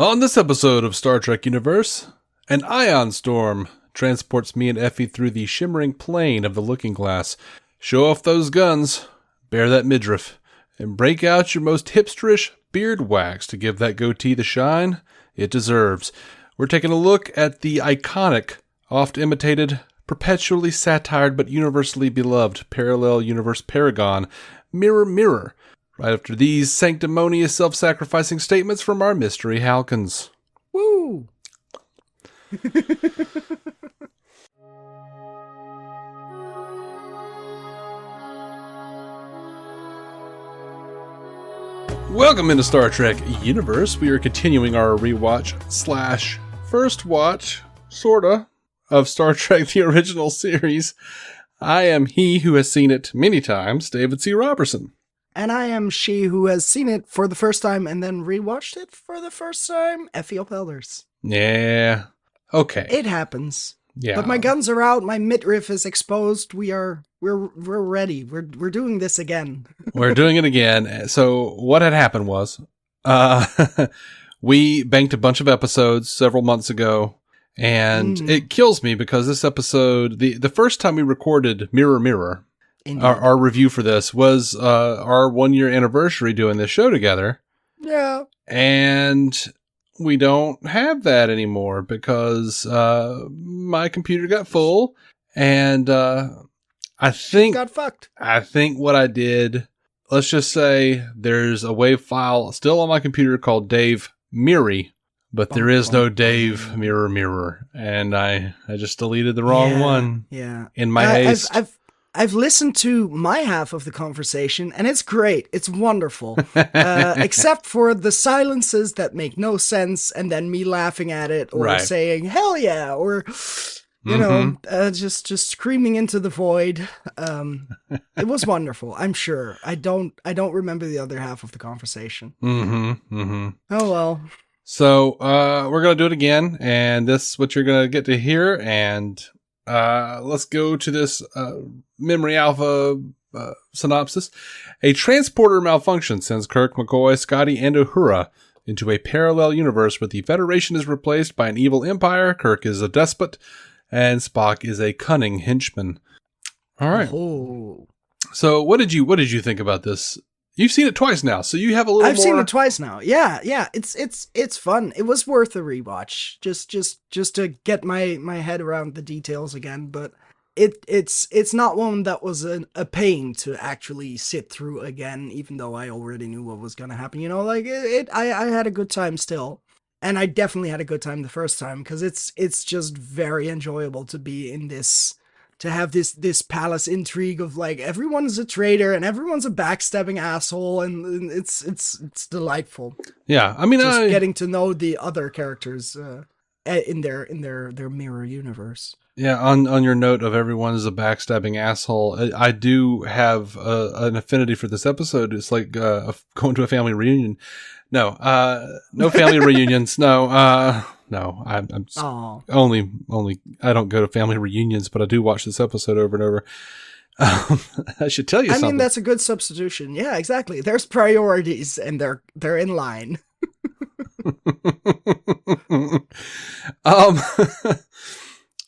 On this episode of Star Trek Universe, an ion storm transports me and Effie through the shimmering plain of the Looking Glass. Show off those guns, bare that midriff, and break out your most hipsterish beard wax to give that goatee the shine it deserves. We're taking a look at the iconic, oft-imitated, perpetually satired but universally beloved parallel universe paragon, Mirror Mirror, right after these sanctimonious self-sacrificing statements from our mystery Halkins. Woo! Welcome into Star Trek Universe. We are continuing our rewatch / first watch, sorta, of Star Trek the original series. I am he who has seen it many times, David C. Robertson. And I am she who has seen it for the first time and then rewatched it for the first time, Effie Elders. Yeah. Okay. It happens. Yeah. But my guns are out, my midriff is exposed, we're ready. We're doing this again. We're doing it again. So what had happened was, we banked a bunch of episodes several months ago, and it kills me because this episode, the first time we recorded Mirror Mirror, our review for this was our 1 year anniversary doing this show together. Yeah. And we don't have that anymore because my computer got full, and I think got fucked. I think what I did, let's just say there's a WAV file still on my computer called Dave Mirry, but there is no Dave Mirror Mirror, and I just deleted the wrong one. Yeah. In my haste. I've listened to my half of the conversation, and it's great. It's wonderful. Except for the silences that make no sense, and then me laughing at it, or saying, hell yeah, or, you know, just screaming into the void. It was wonderful, I'm sure. I don't remember the other half of the conversation. Oh, well. So, we're going to do it again, and this is what you're going to get to hear, and let's go to this Memory Alpha synopsis. A transporter malfunction sends Kirk, McCoy, Scotty, and Uhura into a parallel universe where the Federation is replaced by an evil empire. Kirk is a despot, and Spock is a cunning henchman. All right. Oh. So, what did you think about this? You've seen it twice now, so you have a little more. I've seen it twice now. Yeah. It's fun. It was worth a rewatch. Just to get my head around the details again, but it's not one that was a pain to actually sit through again, even though I already knew what was gonna happen. You know, like I had a good time still. And I definitely had a good time the first time, because it's just very enjoyable to be in this, to have this palace intrigue of like everyone's a traitor and everyone's a backstabbing asshole, and it's delightful. Yeah, I mean, just getting to know the other characters in their mirror universe. Yeah, on your note of everyone is a backstabbing asshole, I do have an affinity for this episode. It's like going to a family reunion. No family reunions. No. I'm only. I don't go to family reunions, but I do watch this episode over and over. I should tell you something. I mean, that's a good substitution. Yeah, exactly. There's priorities, and they're in line.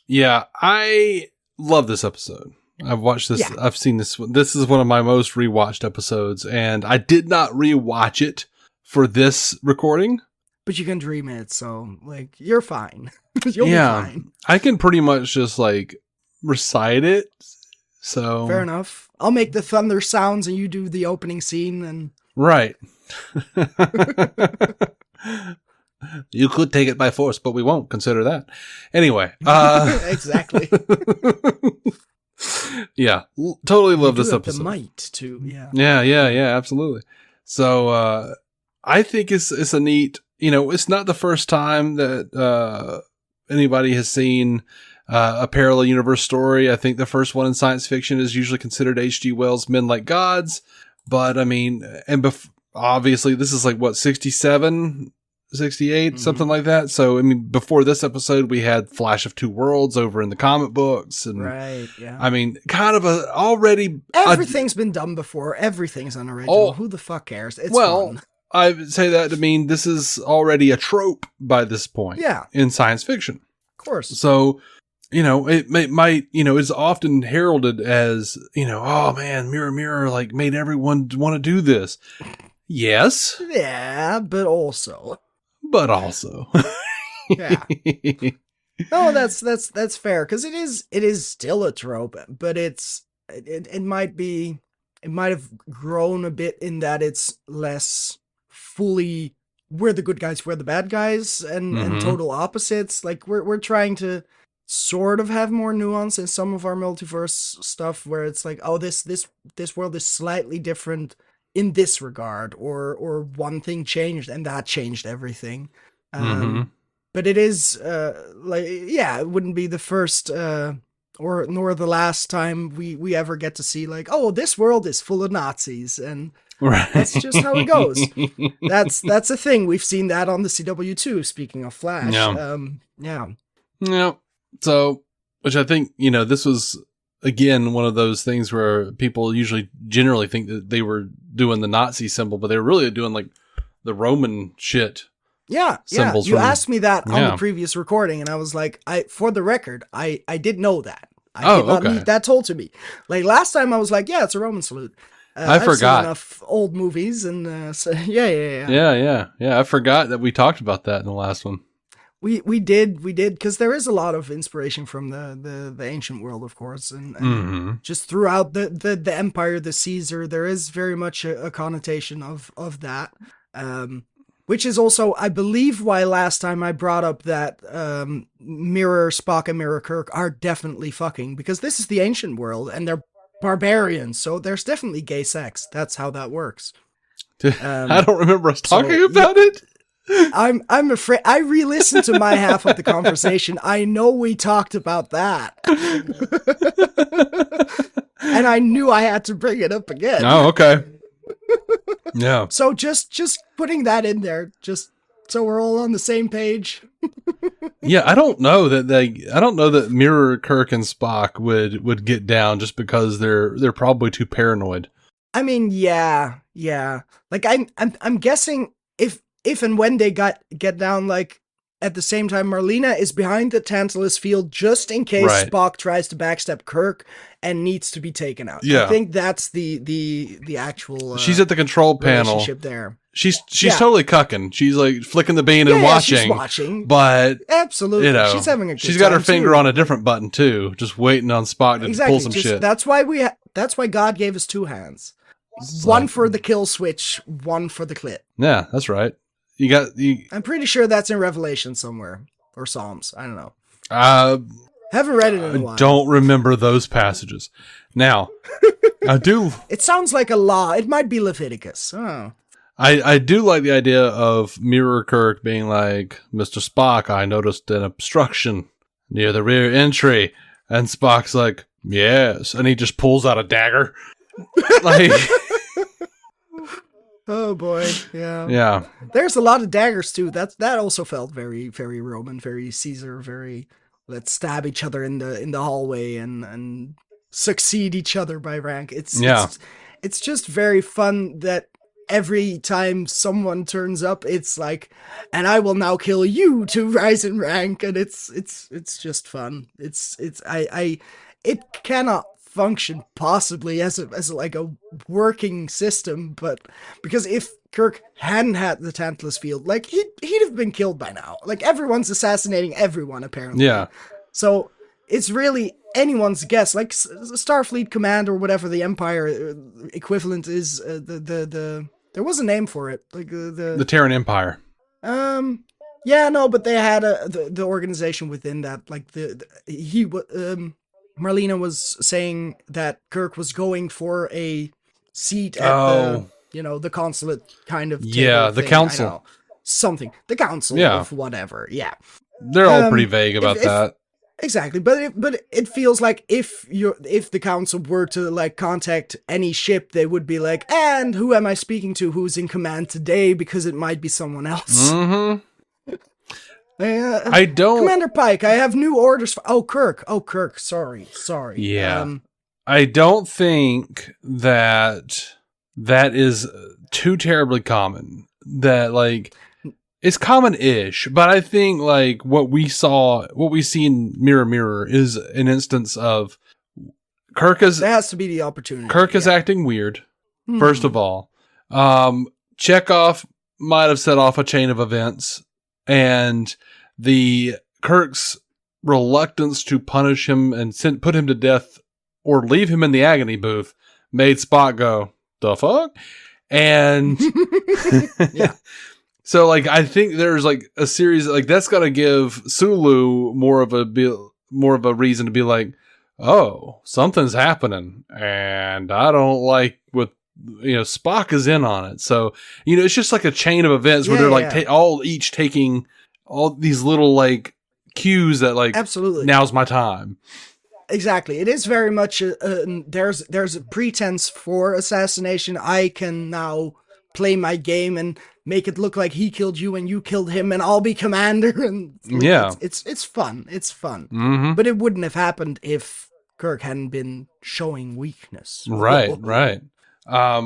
Yeah, I love this episode. I've watched this. Yeah. I've seen this. This is one of my most rewatched episodes, and I did not rewatch it for this recording. But you can dream it, so like you're fine. You'll be fine. I can pretty much just like recite it. So fair enough. I'll make the thunder sounds, and you do the opening scene, and right. You could take it by force, but we won't consider that. Anyway. Exactly. Yeah. Totally love this episode. The might too. Yeah. Yeah, absolutely. So, I think it's a neat, it's not the first time that, anybody has seen, a parallel universe story. I think the first one in science fiction is usually considered H.G. Wells' Men Like Gods. But I mean, obviously this is like what, 67? 68, something like that. So, I mean, before this episode, we had Flash of Two Worlds over in the comic books. And, right, yeah. I mean, kind of already... Everything's been done before. Everything's unoriginal. Who the fuck cares? It's fun. I would say that to mean this is already a trope by this point. Yeah. In science fiction. Of course. So, it might, is often heralded as, oh man, Mirror Mirror, like made everyone want to do this. Yes. Yeah, but also. Yeah. No, that's fair, because it is still a trope, but it might have grown a bit in that it's less fully we're the good guys, we're the bad guys, and total opposites. Like we're trying to sort of have more nuance in some of our multiverse stuff, where it's like, oh, this world is slightly different in this regard, or one thing changed and that changed everything. But it is it wouldn't be the first nor the last time we ever get to see like, oh, this world is full of Nazis, and that's just how it goes. That's a thing. We've seen that on the CW too. Speaking of Flash, yeah. So, which I think this was again one of those things where people generally think that they were doing the Nazi symbol, but they were really doing like the Roman shit. Yeah. You asked me that on the previous recording, and I was like, for the record, I did know that. I did not need that told to me. Like last time I was like, yeah, it's a Roman salute. I forgot. I've seen enough old movies, and so yeah. I forgot that we talked about that in the last one. We did, because there is a lot of inspiration from the ancient world, of course, and just throughout the empire, the Caesar, there is very much a connotation of that. Which is also, I believe, why last time I brought up that Mirror Spock and Mirror Kirk are definitely fucking, because this is the ancient world and they're barbarians, so there's definitely gay sex. That's how that works. I don't remember us talking about it. I'm afraid I re-listened to my half of the conversation. I know we talked about that, and I knew I had to bring it up again. Oh, okay. Yeah. So just putting that in there, just so we're all on the same page. Yeah, I don't know that Mirror Kirk and Spock would get down just because they're probably too paranoid. I mean, yeah. Like I'm guessing if and when they get down, like at the same time, Marlena is behind the Tantalus field just in case Spock tries to backstab Kirk and needs to be taken out. Yeah. I think that's the actual she's at the control panel. Relationship there. She's totally cucking. She's like flicking the bean and watching. She's watching. But absolutely, she's having a good she's got her time, finger too. on a different button too, just waiting on Spock to pull some shit. That's why that's why God gave us two hands. One for the kill switch, one for the clit. Yeah, that's right. I'm pretty sure that's in Revelation somewhere, or Psalms. I don't know. Haven't read it in a while. I don't remember those passages. Now, I do. It sounds like a law. It might be Leviticus. Oh. I do like the idea of Mirror Kirk being like, Mr. Spock, I noticed an obstruction near the rear entry. And Spock's like, yes. And he just pulls out a dagger. Like... Oh boy, yeah. Yeah. There's a lot of daggers too. That also felt very, very Roman, very Caesar, very let's stab each other in the hallway and succeed each other by rank. It's just very fun that every time someone turns up, it's like, and I will now kill you to rise in rank, and it's just fun. It cannot function possibly as like a working system, but because if Kirk hadn't had the Tantalus field, like he'd have been killed by now. Like everyone's assassinating everyone apparently. Yeah. So it's really anyone's guess. Like Starfleet Command or whatever the Empire equivalent is. There was a name for it. Like the Terran Empire. Yeah, no, but they had the organization within that. Like Marlena was saying that Kirk was going for a seat at the consulate kind of table the thing. council. Something. The council of whatever. Yeah. They're all pretty vague about that. Exactly. But it feels like if the council were to like contact any ship, they would be like, and who am I speaking to who's in command today? Because it might be someone else. Mm-hmm. I don't... Commander Pike, I have new orders for... Kirk. Sorry. Yeah. I don't think that is too terribly common. that like it's common-ish, but I think like what we see in Mirror Mirror is an instance of Kirk is There has to be the opportunity. Kirk is acting weird. First of all, Chekhov might have set off a chain of events, and the Kirk's reluctance to punish him and put him to death or leave him in the agony booth made Spock go, the fuck? And yeah. So like I think there's like a series like that's got to give Sulu more of a reason to be like, oh, something's happening, and I don't like what Spock is in on it. So it's just like a chain of events where they're like each taking all these little like cues that like absolutely now's my time. Exactly. It is very much there's a pretense for assassination. I can now play my game and make it look like he killed you and you killed him and I'll be commander. And it's fun. It's fun. Mm-hmm. But it wouldn't have happened if Kirk hadn't been showing weakness. Right. I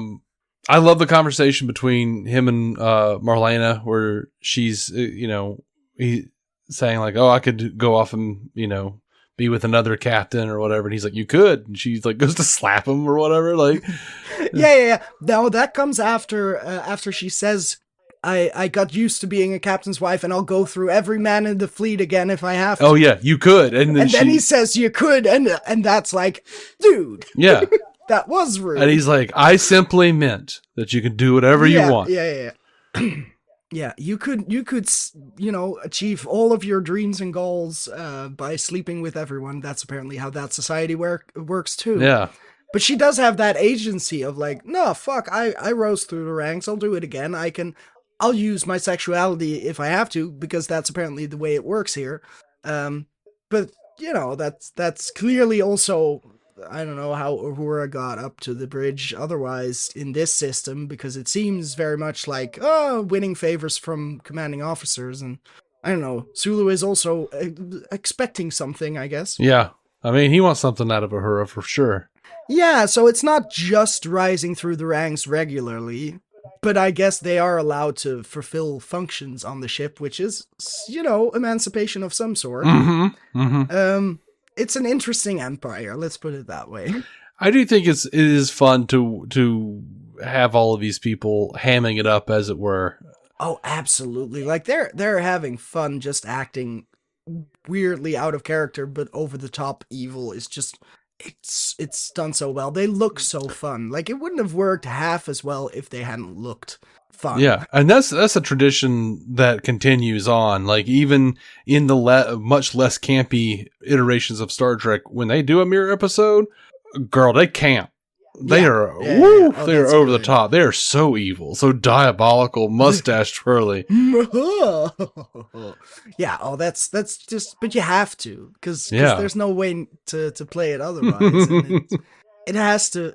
love the conversation between him and Marlena where she's he saying like, oh, I could go off and be with another captain or whatever, and he's like, you could, and she's like goes to slap him or whatever, like yeah. No, that comes after she says, I got used to being a captain's wife and I'll go through every man in the fleet again if I have to. Oh yeah, you could. And then he says you could, and that's like, dude. Yeah. That was rude. And he's like, I simply meant that you can do whatever you want. Yeah. Yeah, you could achieve all of your dreams and goals by sleeping with everyone. That's apparently how that society works too. Yeah. But she does have that agency of like, no, fuck, I rose through the ranks. I'll do it again. I'll use my sexuality if I have to, because that's apparently the way it works here. But that's clearly also, I don't know how Uhura got up to the bridge otherwise in this system, because it seems very much like, winning favors from commanding officers. And I don't know, Sulu is also expecting something, I guess. Yeah. I mean, he wants something out of Uhura for sure. Yeah, so it's not just rising through the ranks regularly, but I guess they are allowed to fulfill functions on the ship, which is, emancipation of some sort. Mm-hmm. Mm-hmm. It's an interesting empire, let's put it that way. I do think it is fun to have all of these people hamming it up, as it were. Oh, absolutely. Like they're having fun just acting weirdly out of character, but over the top evil is just it's done so well. They look so fun. Like it wouldn't have worked half as well if they hadn't looked fun. Yeah, and that's a tradition that continues on. Like even in the much less campy iterations of Star Trek, when they do a mirror episode, girl, they camp. They are they're over the top. They are so evil, so diabolical, mustache twirly. Yeah, that's just, but you have to, because there's no way to play it otherwise. And it has to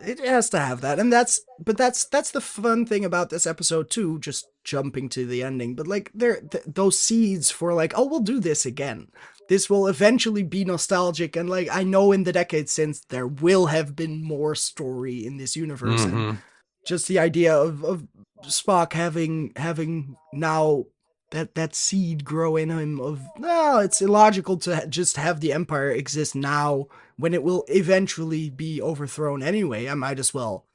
have that, and that's the fun thing about this episode too. Just jumping to the ending, but like those seeds for like, oh, we'll do this again. This will eventually be nostalgic, and like I know in the decades since there will have been more story in this universe, and just the idea of Spock having now that seed grow in him of, no, it's illogical to just have the Empire exist now when it will eventually be overthrown anyway. I might as well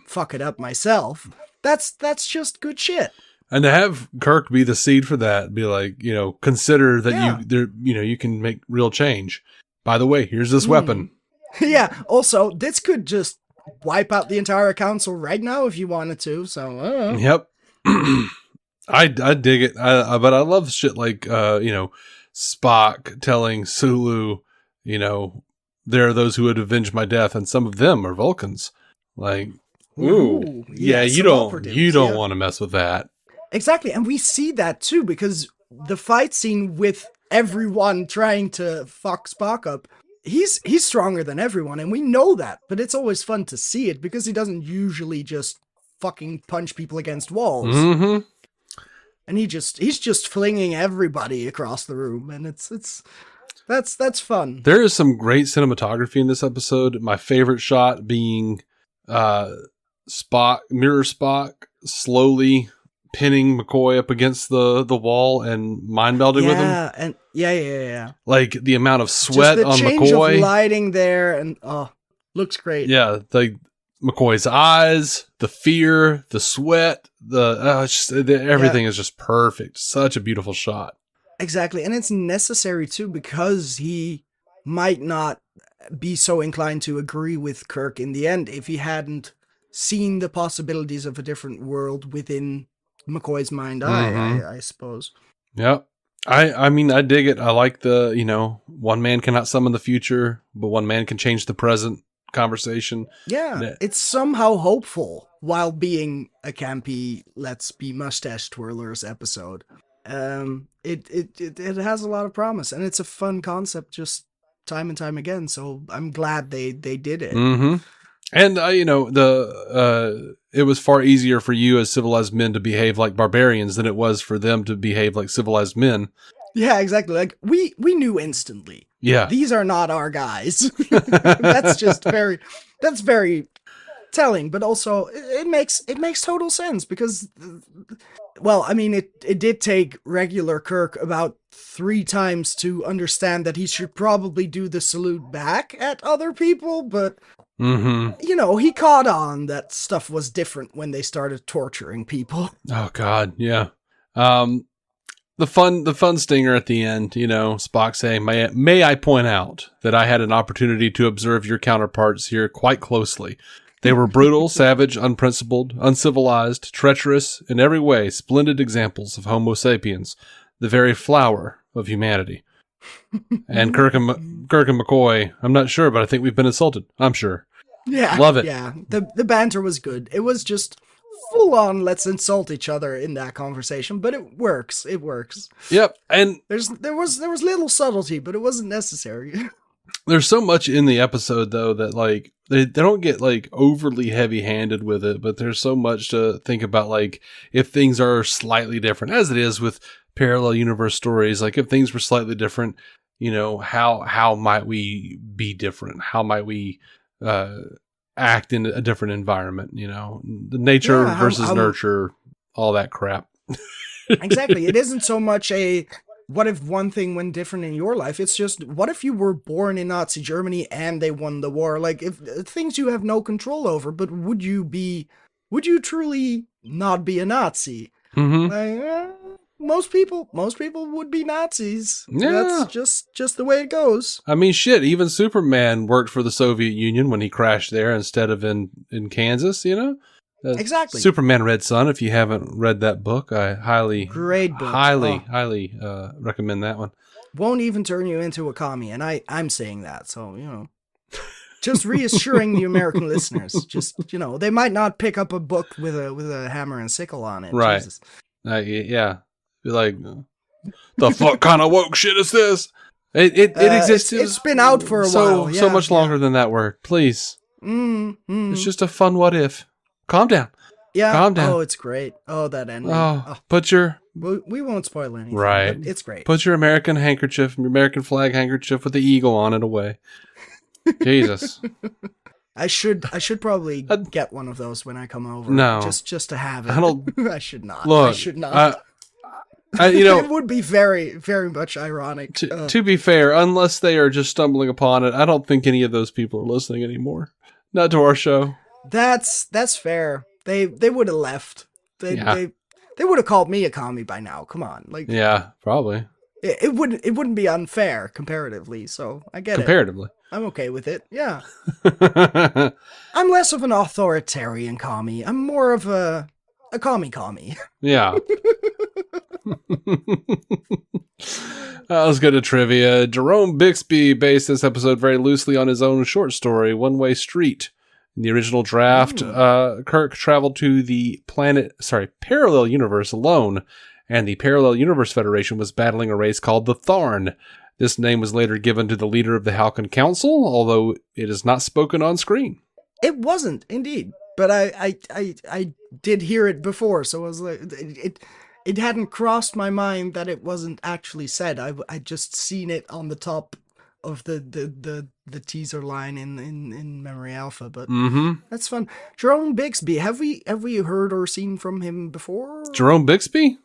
fuck it up myself. That's just good shit. And to have Kirk be the seed for that, be like, consider that you can make real change. By the way, here's this weapon. Yeah. Also, this could just wipe out the entire council right now if you wanted to. So, I don't know. Yep. I dig it. But I love shit like, Spock telling Sulu, there are those who would avenge my death, and some of them are Vulcans. Like, ooh, yeah, you don't want to mess with that. Exactly, and we see that too, because the fight scene with everyone trying to fuck Spock up, he's stronger than everyone, and we know that, but it's always fun to see it, because he doesn't usually just fucking punch people against walls. Mm-hmm. And he's just flinging everybody across the room, and that's fun. There is some great cinematography in this episode. My favorite shot being Mirror Spock slowly pinning McCoy up against the wall and mind melding with him. Yeah, and yeah. Like the amount of Just sweat the on change McCoy. of lighting there, and looks great. Yeah, like McCoy's eyes, the fear, the sweat, everything is just perfect. Such a beautiful shot. Exactly, and it's necessary too because he might not be so inclined to agree with Kirk in the end if he hadn't seen the possibilities of a different world within McCoy's mind eye, I suppose. Yep. I mean, I dig it. I like the, one man cannot summon the future, but one man can change the present conversation. Yeah, it's somehow hopeful while being a campy let's be mustache twirlers episode. It has a lot of promise, and it's a fun concept just time and time again, so I'm glad they did it. Mm-hmm. And, it was far easier for you as civilized men to behave like barbarians than it was for them to behave like civilized men. Yeah, exactly. Like, we knew instantly. Yeah. These are not our guys. That's very telling, but also it makes total sense because, well, I mean, it did take regular Kirk about 3 times to understand that he should probably do the salute back at other people, but he caught on that stuff was different when they started torturing people. Oh God, yeah. The fun stinger at the end, Spock saying, may I point out that I had an opportunity to observe your counterparts here quite closely. They were brutal, savage, unprincipled, uncivilized, treacherous, in every way splendid examples of Homo sapiens, the very flower of humanity. And Kirk and McCoy, I'm not sure, but I think we've been insulted. I'm sure. Yeah. Love it. Yeah. The banter was good. It was just full on let's insult each other in that conversation, but it works. It works. Yep. And there was little subtlety, but it wasn't necessary. There's so much in the episode though that like they don't get like overly heavy-handed with it, but there's so much to think about, like if things are slightly different, as it is with parallel universe stories. Like if things were slightly different, how might we be different? How might we act in a different environment? The nature versus nurture, all that crap. Exactly. It isn't so much a what if one thing went different in your life? It's just, what if you were born in Nazi Germany and they won the war? Like, if things you have no control over, but would you truly not be a Nazi? Mm-hmm. Like, most people would be Nazis. Yeah. That's just the way it goes. I mean, shit, even Superman worked for the Soviet Union when he crashed there instead of in Kansas, Exactly. Superman Red Son. If you haven't read that book, I Great book. highly recommend that one. Won't even turn you into a commie, and I'm saying that, so just reassuring the American listeners. Just they might not pick up a book with a hammer and sickle on it. Right? Jesus. Yeah. Be like, the fuck kind of woke shit is this? It existed. It's been out for a while. So much longer than that word. Please. It's just a fun what if. Calm down. Yeah. Calm down. Oh, it's great. Oh, that ending. Put your... We won't spoil anything. Right. But it's great. Put your American flag handkerchief with the eagle on it away. Jesus. I should probably get one of those when I come over. No. Just to have it. I should not. Look, I should not. It would be very, very much ironic. To be fair, unless they are just stumbling upon it, I don't think any of those people are listening anymore. Not to our show. That's fair. They would have left. They would have called me a commie by now. Come on, like yeah, probably. It wouldn't be unfair comparatively. So I get comparatively. I'm okay with it. Yeah. I'm less of an authoritarian commie. I'm more of a commie. Yeah. Let's go to trivia. Jerome Bixby based this episode very loosely on his own short story, One Way Street. In the original draft, Kirk traveled to the parallel universe alone, and the Parallel Universe Federation was battling a race called the Tharn. This name was later given to the leader of the Halcyon Council, although it is not spoken on screen. It wasn't, indeed. But I did hear it before, so I was like, it hadn't crossed my mind that it wasn't actually said. I'd just seen it on the top of the teaser line in Memory Alpha, but Mm-hmm. that's fun. Jerome Bixby, have we heard or seen from him before? Jerome Bixby?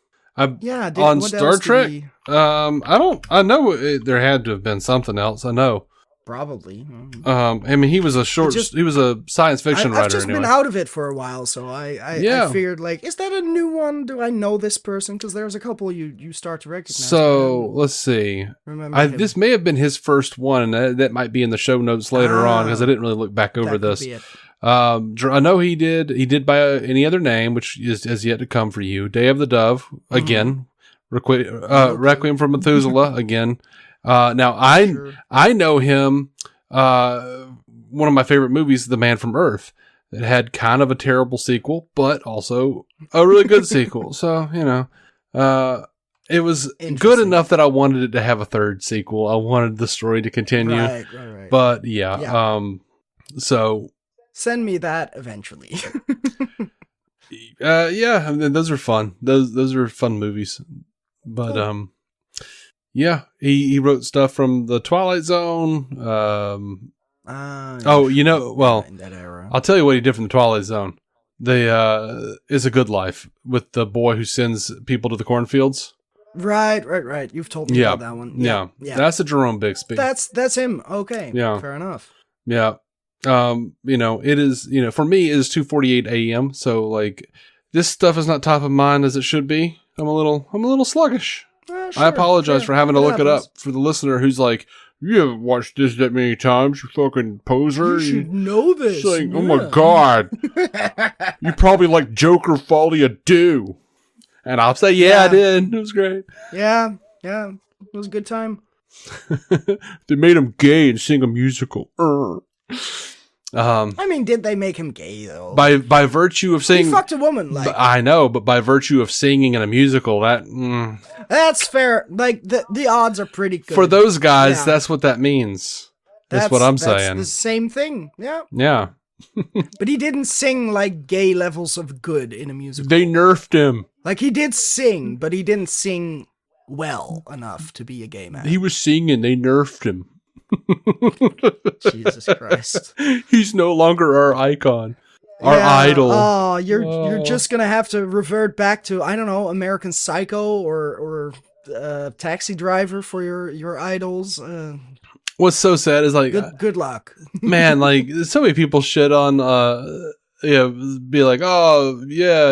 Yeah, On what Star else did Trek? he- I know there had to have been something else. I know. Probably. I mean, he was a he was a science fiction I've writer just anyway. been out of it for a while, so I figured, like, is that a new one? Do I know this person? Because there's a couple you start to recognize. So let's see. Remember him. This may have been his first one, and that might be in the show notes later on because I didn't really look back over That could this. be it. I know he did by any other name, which has yet to come for you. Day of the Dove again. Requiem for Methuselah again. Now I know him. One of my favorite movies, The Man from Earth. It had kind of a terrible sequel, but also a really good sequel. So it was good enough that I wanted it to have a third sequel. I wanted the story to continue. Right. But yeah. So send me that eventually. yeah, I mean, those are fun. Those are fun movies. But yeah, he wrote stuff from the Twilight Zone. In that era. I'll tell you what he did from the Twilight Zone. The Is a Good Life with the boy who sends people to the cornfields. Right. You've told me about that one. Yeah. That's a Jerome Bixby. That's him. Okay. Yeah. Fair enough. Yeah. It is, for me it is 2:48 a.m. So like this stuff is not top of mind as it should be. I'm a little sluggish. Sure, I apologize for having to look it up for the listener who's like, you haven't watched this that many times, you fucking poser. You should know this. It's like, oh my God. You probably like Joker Folly of Dew. And I'll say, I did. It was great. Yeah. It was a good time. They made him gay and sing a musical. I mean, did they make him gay though? By virtue of saying he fucked a woman. Like, I know, but by virtue of singing in a musical, that's fair. Like the odds are pretty good for those guys. That's what that means. That's what I'm saying. The same thing. Yeah. Yeah. But he didn't sing like gay levels of good in a musical. They nerfed him. Like he did sing, but he didn't sing well enough to be a gay man. He was singing. They nerfed him. Jesus Christ. He's no longer our icon. Our idol. Oh, you're just gonna have to revert back to, I don't know, American Psycho or Taxi Driver for your idols. What's so sad is like good luck. Man, like so many people shit on be like, oh yeah,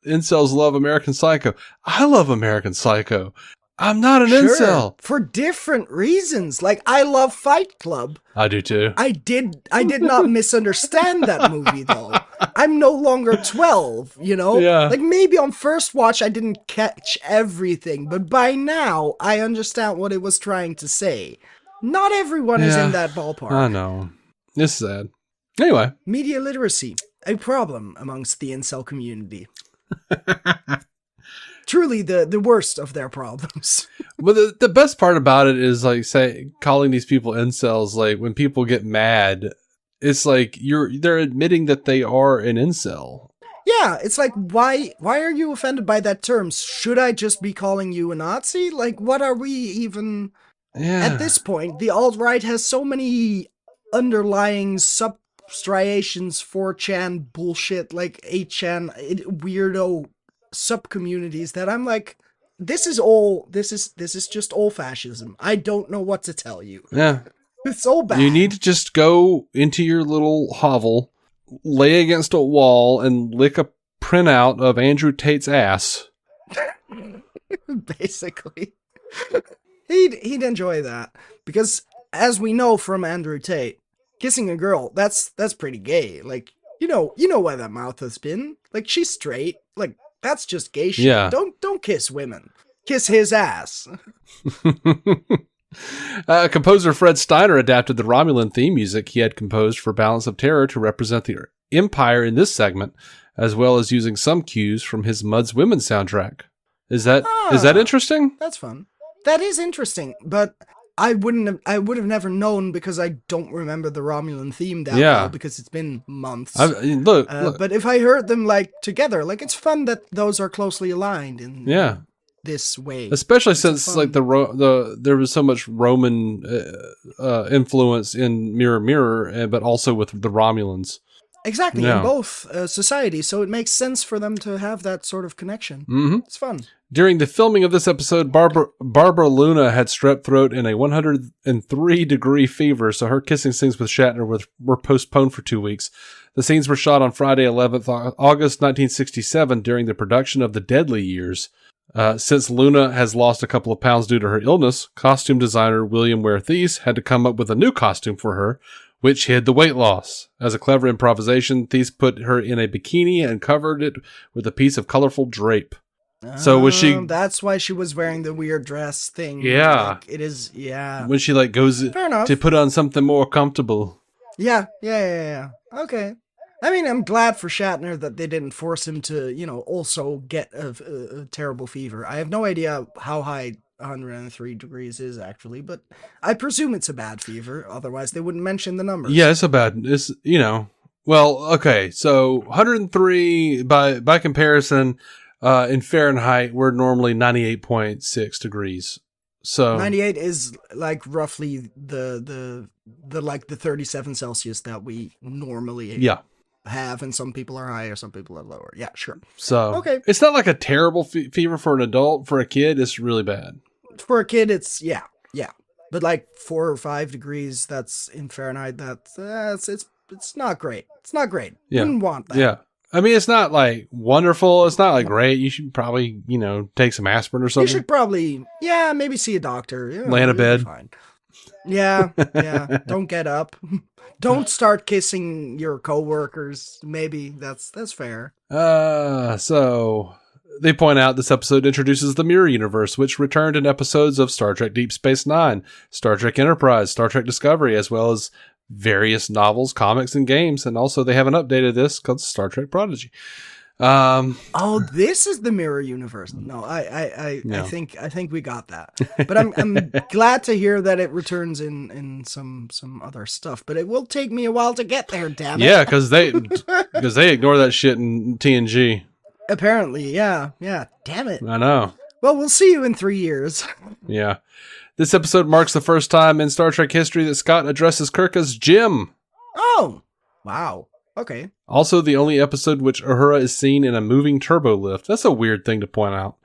incels love American Psycho. I love American Psycho. I'm not an incel. For different reasons. Like, I love Fight Club. I do too. I did not misunderstand that movie, though. I'm no longer 12, Yeah. Like, maybe on first watch I didn't catch everything, but by now I understand what it was trying to say. Not everyone is in that ballpark. I know. It's sad. Anyway. Media literacy, a problem amongst the incel community. Truly the worst of their problems. Well, the best part about it is like calling these people incels. Like when people get mad, it's like they're admitting that they are an incel. Yeah, it's like why are you offended by that term? Should I just be calling you a Nazi? Like what are we even? Yeah. At this point, the alt-right has so many underlying substriations, 4chan bullshit, like 8chan weirdo sub-communities that I'm like, this is just all fascism. I don't know what to tell you. Yeah. It's all bad. You need to just go into your little hovel, lay against a wall, and lick a printout of Andrew Tate's ass. Basically. He'd enjoy that. Because as we know from Andrew Tate, kissing a girl, that's pretty gay. Like, you know why that mouth has been. Like, she's straight. Like, that's just gay shit. Yeah. Don't kiss women. Kiss his ass. Composer Fred Steiner adapted the Romulan theme music he had composed for Balance of Terror to represent the Empire in this segment, as well as using some cues from his Mud's Women soundtrack. Is that interesting? That's fun. That is interesting, but I would have never known because I don't remember the Romulan theme that well because it's been months. Look. But if I heard them like together, like it's fun that those are closely aligned in this way. Especially It's since fun- like there was so much Roman influence in Mirror Mirror, but also with the Romulans. Exactly, Yeah. in both societies, so it makes sense for them to have that sort of connection. Mm-hmm. It's fun. During the filming of this episode, Barbara Luna had strep throat and a 103-degree fever, so her kissing scenes with Shatner were postponed for 2 weeks. The scenes were shot on Friday, 11th August 1967 during the production of The Deadly Years. Since Luna has lost a couple of pounds due to her illness, costume designer William Ware Thies had to come up with a new costume for her, which hid the weight loss. As a clever improvisation, Thies put her in a bikini and covered it with a piece of colorful drape. So was she? That's why she was wearing the weird dress thing. Yeah. Like, it is, yeah. When she like goes Fair enough. to put on something more comfortable. Yeah. Okay. I mean, I'm glad for Shatner that they didn't force him to, also get a terrible fever. I have no idea how high 103 degrees is actually, but I presume it's a bad fever. Otherwise, they wouldn't mention the numbers. Yeah, it's well, okay. So 103 by comparison, in Fahrenheit, we're normally 98.6 degrees. So 98 is like roughly the 37 Celsius that we normally have, and some people are higher, some people are lower. Yeah, sure. So okay, it's not like a terrible fever for an adult. For a kid, it's really bad. For a kid, it's yeah. But like 4 or 5 degrees, that's in Fahrenheit. It's not great. It's not great. Yeah. Wouldn't want that. Yeah. I mean, it's not like wonderful. It's not like great. You should probably, take some aspirin or something. You should probably, maybe see a doctor. Lay in a bed. Fine. Yeah. Don't get up. Don't start kissing your coworkers. Maybe that's fair. So they point out this episode introduces the Mirror Universe, which returned in episodes of Star Trek Deep Space Nine, Star Trek Enterprise, Star Trek Discovery, as well as various novels, comics, and games. And also they haven't updated this called Star Trek Prodigy. This is the Mirror Universe. No, I think we got that. But I'm glad to hear that it returns in some other stuff. But it will take me a while to get there. Damn it. Yeah, because they ignore that shit in TNG. Apparently, yeah. Damn it. I know. Well, we'll see you in 3 years. Yeah. This episode marks the first time in Star Trek history that Scott addresses Kirk as Jim. Oh, wow. Okay. Also, the only episode which Uhura is seen in a moving turbo lift. That's a weird thing to point out.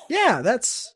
Yeah, that's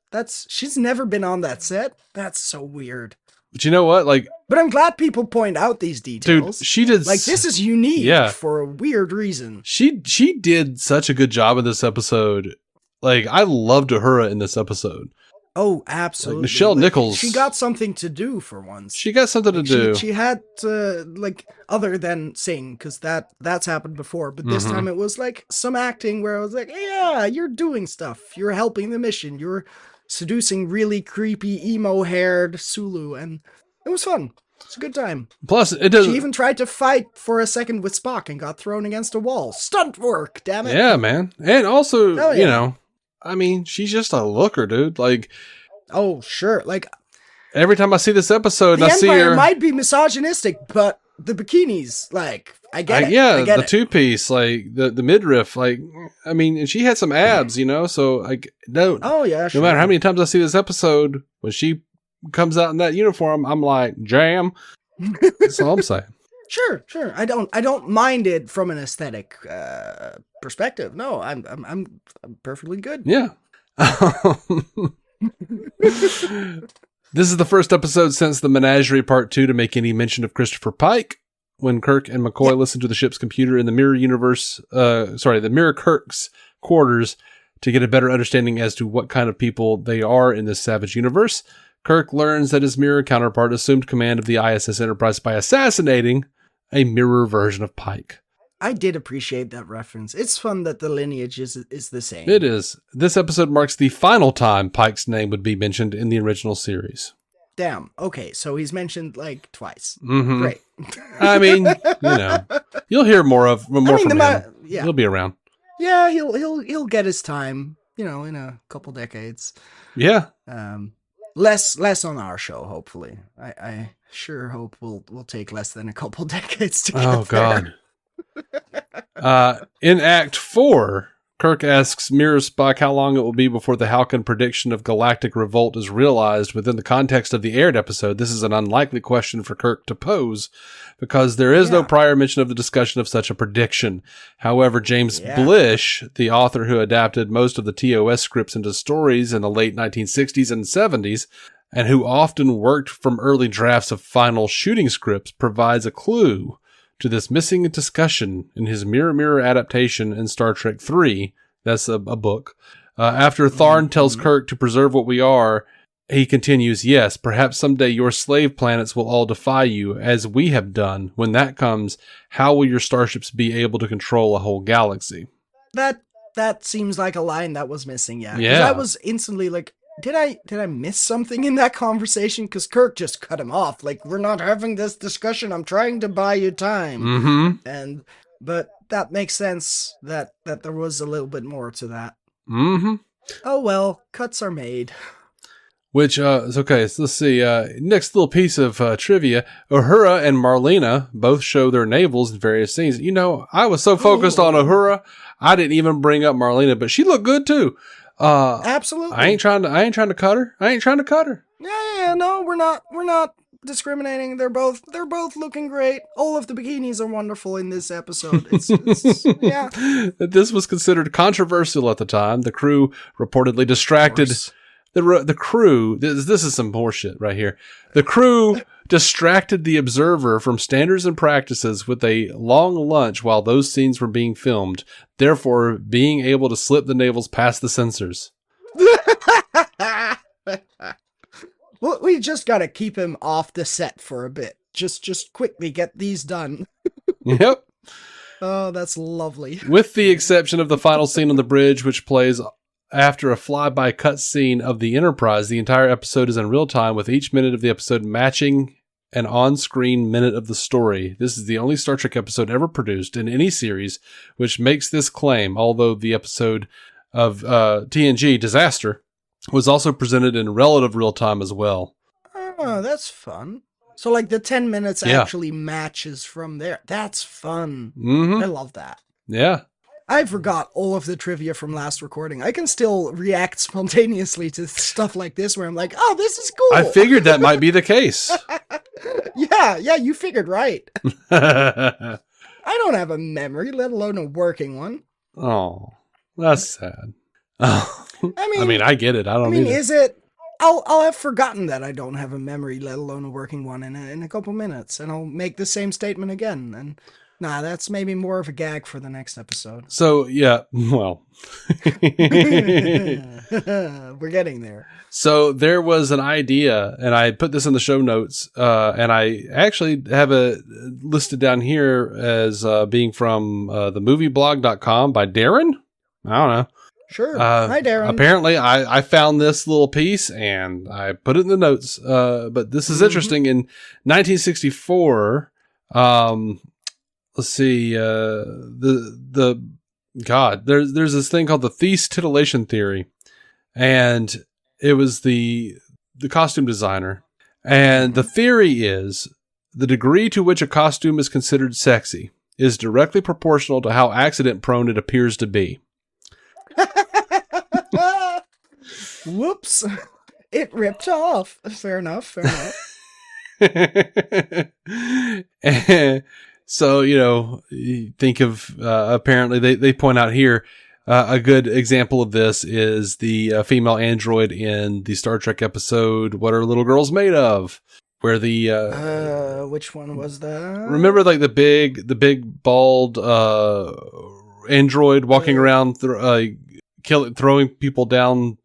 she's never been on that set. That's so weird. But you know what? But I'm glad people point out these details. Dude, she did. This is unique for a weird reason. She did such a good job in this episode. I loved Uhura in this episode. Oh, absolutely. Michelle Nichols. She got something to do for once. She got something to do. She had to, other than sing, because that's happened before. But this time it was some acting where I was like, yeah, you're doing stuff. You're helping the mission. You're seducing really creepy emo-haired Sulu, and it was fun. It's a good time. Plus, it does. She even tried to fight for a second with Spock and got thrown against a wall. Stunt work, damn it. Yeah, man. And also, I mean, she's just a looker, dude. Oh, sure. Every time I see this episode, the I see Empire her. might be misogynistic, but the bikinis, I get it. Yeah, I get the it. two-piece, the midriff, I mean, and she had some abs, so no. Oh yeah, sure. No matter how many times I see this episode, when she comes out in that uniform, I'm like, jam. That's all I'm saying. Sure. I don't mind it from an aesthetic perspective. No, I'm perfectly good. Yeah. This is the first episode since the Menagerie Part 2 to make any mention of Christopher Pike. When Kirk and McCoy listen to the ship's computer in the Mirror Universe, the Mirror Kirk's quarters to get a better understanding as to what kind of people they are in this savage universe, Kirk learns that his mirror counterpart assumed command of the ISS Enterprise by assassinating a mirror version of Pike. I did appreciate that reference. It's fun that the lineage is the same. It is. This episode marks the final time Pike's name would be mentioned in the original series. Damn. Okay, so he's mentioned twice. Mm-hmm. Great. I mean, you'll hear more from him. Yeah. He'll be around. Yeah, he'll get his time. In a couple decades. Yeah. Less on our show, hopefully. I sure hope we'll take less than a couple decades to get there. Oh God. In Act 4, Kirk asks Mirror Spock how long it will be before the Halcyon prediction of galactic revolt is realized within the context of the aired episode. This is an unlikely question for Kirk to pose because there is no prior mention of the discussion of such a prediction. However, James Blish, the author who adapted most of the TOS scripts into stories in the late 1960s and 70s, and who often worked from early drafts of final shooting scripts, provides a clue to this missing discussion in his Mirror Mirror adaptation in Star Trek III. That's a book. After Tharn tells Kirk to preserve what we are, he continues, yes, perhaps someday your slave planets will all defy you, as we have done. When that comes, how will your starships be able to control a whole galaxy? That seems like a line that was missing, yeah. Yeah. I was instantly like, did I miss something in that conversation? Because Kirk just cut him off. Like, we're not having this discussion. I'm trying to buy you time. Mm-hmm. But that makes sense that there was a little bit more to that. Mm-hmm. Oh, well, cuts are made. Which, is okay. So let's see. Next little piece of trivia. Uhura and Marlena both show their navels in various scenes. You know, I was so focused on Uhura, I didn't even bring up Marlena, but she looked good too. Absolutely. I ain't trying to cut her. Yeah, no, we're not discriminating. They're both looking great. All of the bikinis are wonderful in this episode. It's yeah. This was considered controversial at the time. The crew reportedly distracted the crew. This is some horseshit right here. The crew distracted the observer from standards and practices with a long lunch while those scenes were being filmed, therefore being able to slip the navels past the censors. Well, we just gotta keep him off the set for a bit. Just quickly get these done. Yep. Oh, that's lovely. With the exception of the final scene on the bridge, which plays after a flyby cutscene of the Enterprise, the entire episode is in real time, with each minute of the episode matching an on-screen minute of the story. This is the only Star Trek episode ever produced in any series which makes this claim, although the episode of TNG, Disaster, was also presented in relative real time as well. Oh, that's fun. So, like, the 10 minutes actually matches from there. That's fun. Mm-hmm. I love that. Yeah. I forgot all of the trivia from last recording. I can still react spontaneously to stuff like this where I'm like, oh, this is cool. I figured that might be the case. Yeah, you figured right. I don't have a memory, let alone a working one. Oh, that's sad. I mean, I get it. I don't either. Is it? I'll have forgotten that I don't have a memory, let alone a working one in a couple minutes, and I'll make the same statement again. And that's maybe more of a gag for the next episode. So yeah, well, we're getting there. So there was an idea, and I put this in the show notes, and I actually have it listed down here as being from themovieblog.com by Darren. I don't know. Sure. Hi, Darren. Apparently, I found this little piece, and I put it in the notes. But this is interesting. In 1964, let's see, there's this thing called the Thies titillation theory, and it was the costume designer. And the theory is the degree to which a costume is considered sexy is directly proportional to how accident prone it appears to be. Whoops. It ripped off. Fair enough. So, you think of, apparently they point out here, a good example of this is the female android in the Star Trek episode, What Are Little Girls Made Of? Where the, which one was that? Remember like the big bald, android walking around, throwing people down,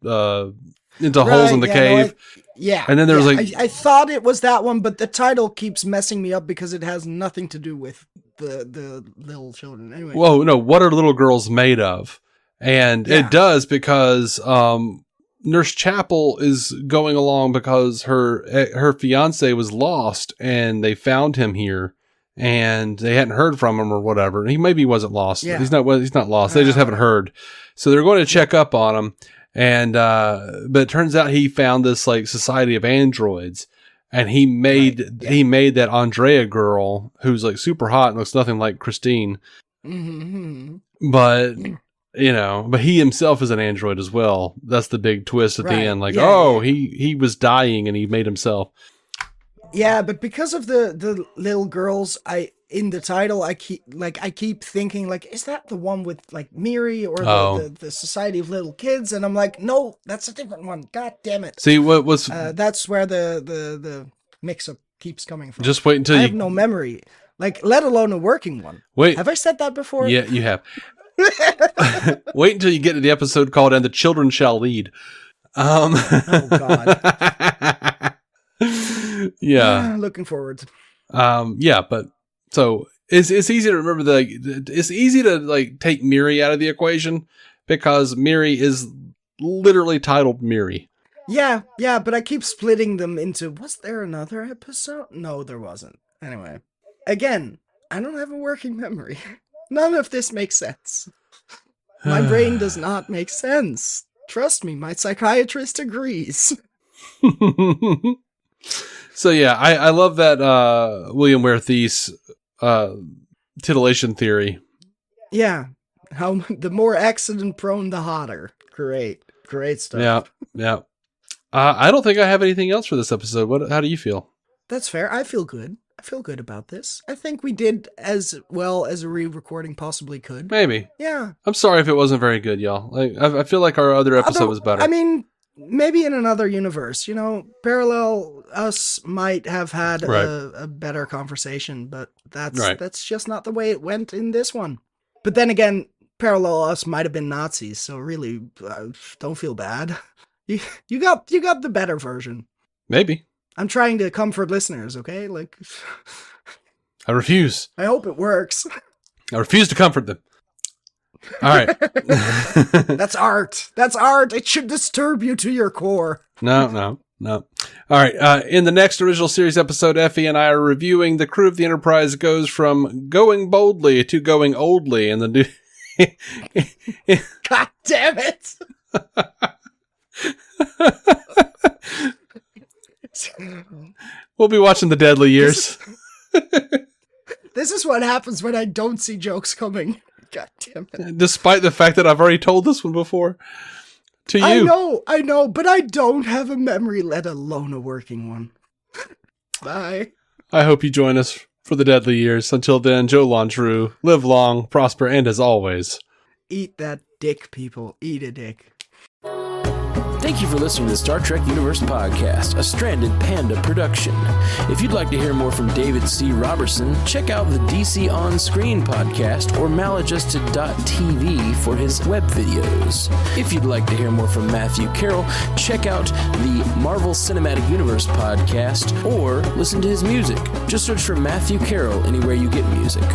into holes in the cave. Yeah. And then there was I thought it was that one, but the title keeps messing me up because it has nothing to do with the little children. Anyway. Whoa, no, What Are Little Girls Made Of? And it does because Nurse Chapel is going along because her fiance was lost and they found him here and they hadn't heard from him or whatever. He maybe wasn't lost. Yeah. He's not lost. They just haven't heard. So they're going to check up on him. And, but it turns out he found this like society of androids, and he made that Andrea girl who's like super hot and looks nothing like Christine. Mm-hmm. But but he himself is an android as well. That's the big twist at the end. Like, he was dying and he made himself. Yeah, but because of the little girls, in the title, I keep thinking, like, is that the one with like Miri or the Society of Little Kids? And I'm like, no, that's a different one. God damn it! See, what was that's where the mix-up keeps coming from. Just wait until I have no memory, like, let alone a working one. Wait, have I said that before? Yeah, you have. Wait until you get to the episode called "And the Children Shall Lead." Oh God. Yeah. Looking forward. Yeah, but so it's easy to remember it's easy to like take Miri out of the equation because Miri is literally titled Miri. Yeah, but I keep splitting them into, was there another episode? No, there wasn't. Anyway, again, I don't have a working memory. None of this makes sense. My brain does not make sense. Trust me, my psychiatrist agrees. So yeah, I love that William Ware Thies titillation theory. Yeah, how the more accident prone, the hotter. Great stuff. Yeah. I don't think I have anything else for this episode. How do you feel? That's fair. I feel good. I feel good about this. I think we did as well as a re-recording possibly could. Maybe. Yeah. I'm sorry if it wasn't very good, y'all. I feel like our other episode was better. I mean, maybe in another universe, Parallel Us might have had a better conversation, but that's just not the way it went in this one. But then again, Parallel Us might have been Nazis, so really, don't feel bad. You got the better version. Maybe. I'm trying to comfort listeners, okay? Like, I refuse. I hope it works. I refuse to comfort them. All right. That's art. That's art. It should disturb you to your core. No. All right. In the next original series episode, Effie and I are reviewing the crew of the Enterprise goes from going boldly to going oldly, and the new. God damn it! We'll be watching The Deadly Years. This is what happens when I don't see jokes coming. God damn it. Despite the fact that I've already told this one before. To you. I know, but I don't have a memory, let alone a working one. Bye. I hope you join us for The Deadly Years. Until then, Joe Lontrue, live long, prosper, and as always, eat that dick, people. Eat a dick. Thank you for listening to the Star Trek Universe Podcast, a Stranded Panda production. If you'd like to hear more from David C. Robertson, check out the DC On Screen podcast or maladjusted.tv for his web videos. If you'd like to hear more from Matthew Carroll, check out the Marvel Cinematic Universe podcast or listen to his music. Just search for Matthew Carroll anywhere you get music.